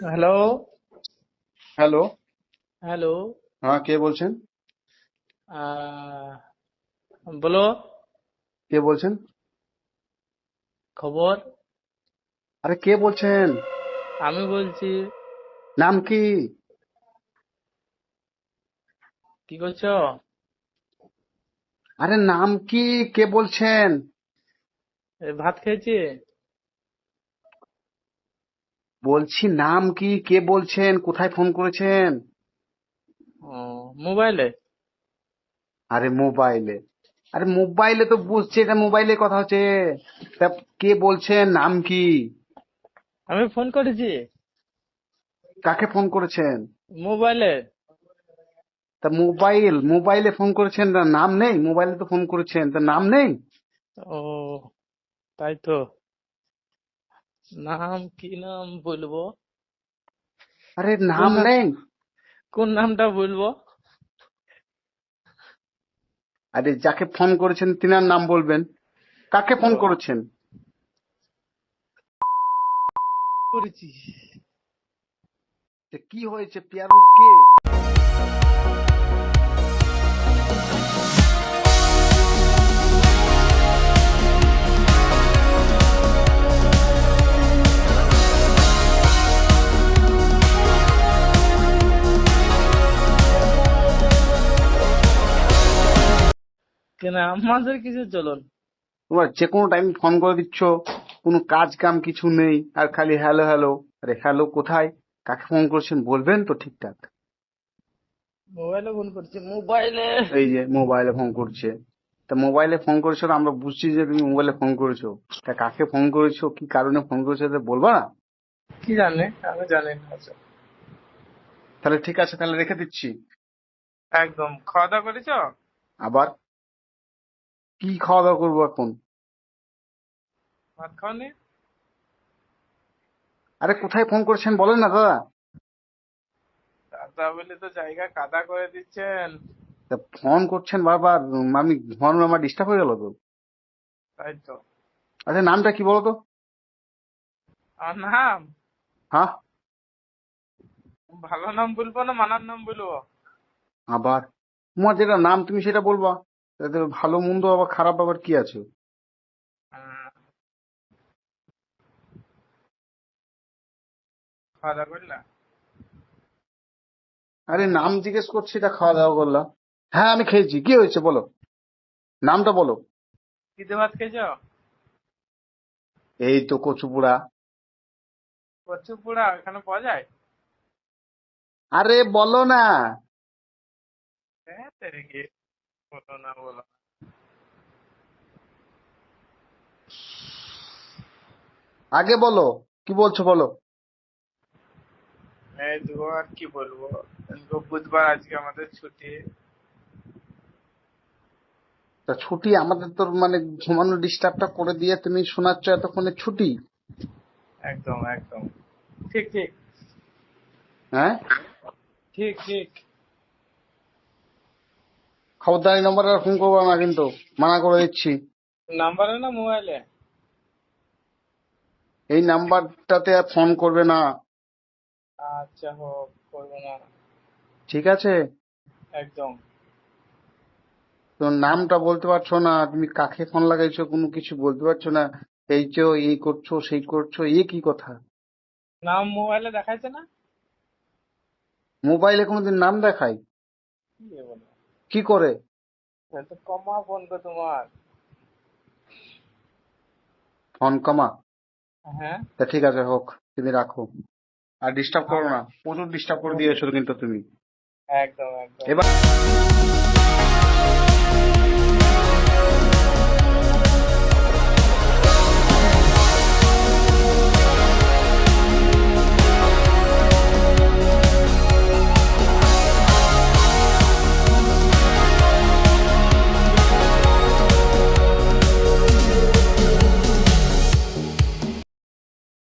Hello. Hello. Hello. হ্যাঁ, কে বলছেন? আহ, বলো। কে বলছেন? খবর? আরে কে বলছেন? আমি বলছি। নাম কি? কি করছো? আরে নাম কি? কে বলছেন? ভাত খেয়েছি। বলছি নাম কি? কে বলছেন? কোথায় ফোন করেছেন? ও, মোবাইলে। আরে মোবাইলে। আরে মোবাইলে তো বুঝছি, এটা মোবাইলে কথা হচ্ছে। তা কে বলছেন? নাম কি? আমি ফোন করেছি কাকে ফোন করেছেন? মোবাইলে। তা মোবাইলে ফোন করেছেন, না নাম নেই? মোবাইলে তো ফোন করেছেন, তা নাম নেই? ও, তাই তো। নাম কি নাম বলবো? আরে কোন নাম নাম? নেই? কোন নামটা বলবো? আরে যাকে ফোন করেছেন তিনার নাম বলবেন। কাকে ফোন ও, করেছেন? করেছি। তা কি হয়েছে? পিয়ারুর কে? কেন আমাদের কিছু চলুন। তোমার যে কোনো টাইম ফোন করে দিচ্ছ, কোনো কাজ কাম কিছু নেই, আর খালি হ্যালো হ্যালো। আরে হ্যালো কোথায়? কাকে ফোন করেছেন বলবেন তো ঠিকঠাক। মোবাইলে ফোন করছি মোবাইলে। এই যে মোবাইলে ফোন করছে। তা মোবাইলে ফোন করেছো না, আমরা বুঝছি যে তুমি মোবাইলে ফোন করেছো। তা কাকে ফোন করেছো, কি কারণে ফোন করেছো, এটা বলবা না? কি জানে? আমি জানি না। আচ্ছা, তাহলে ঠিক আছে, তাহলে রেখে দিচ্ছি। একদম। খাওয়া দাওয়া করেছো? আবার কি খাওয়া দাওয়া করবো এখন? ভাত খাওনি? আরে কোথায় ফোন করেছেন বলেন না দাদা। দাদা বলে তো জায়গা কাদা করে দিচ্ছেন। তা ফোন করছেন বারবার, আমি ফোন আমার ডিস্টার্ব হয়ে গেল তো। তাই তো। আচ্ছা নামটা কি বলো তো? আমার নাম? হ্যাঁ। ভালো নাম বলবো না মানার নাম বলবো? আবার তোমার যেটা নাম তুমি সেটা বলবা। তাতে ভালো মন্দ আবার খারাপ আবার কি আছে? আহ, খাওয়া দাওয়া করলা? আরে নাম জিজ্ঞেস করছি, এটা খাওয়া দাওয়া করলাম। হ্যাঁ আমি খেয়েছি, কি হয়েছে বলো, নামটা বলো। কি দিয়ে ভাত খেয়েছো? এই তো কচু পোড়া। কচু পোড়া এখানে পাওয়া যায়? আরে বলো না। হ্যাঁ তেরে কি, বলো না বলো। আগে বলো, কি বলছো বলো। এই তো আর কি বলবো। বুধবার আজকে আমাদের ছুটি। তা ছুটি আমাদের তো, মানে ঘুমানো ডিস্টার্বটা করে দিয়ে তুমি শোনাচ্ছ এতক্ষণে ছুটি? একদম একদম। ঠিক ঠিক। হ্যাঁ। ঠিক ঠিক। খবরদার এই নম্বরে আর ফোন করবো না কিন্তু, মানা করে দিচ্ছি। নাম্বারে না মোবাইলে? এই নাম্বারটাতে আর ফোন করবে না। আচ্ছা হোক, করবো না। ঠিক আছে? একদম। তো নামটা বলতে পারছো না, তুমি কাকে ফোন লাগাইছো কোনো কিছু বলতে পারছো না। এই যে এই করছো সেই করছো, এ কি কথা? নাম মোবাইলে দেখাইছে না? মোবাইলে কোনোদিন নাম দেখায়? কি বলো? কি করে? তো কমা ফোন কর তোমার। ফোন কমা? হ্যাঁ। তা ঠিক আছে হোক, তুমি রাখো। আর ডিস্টার্ব করো না, প্রচুর ডিস্টার্ব করে দিয়েছো কিন্তু তুমি। একদম একদম। এবার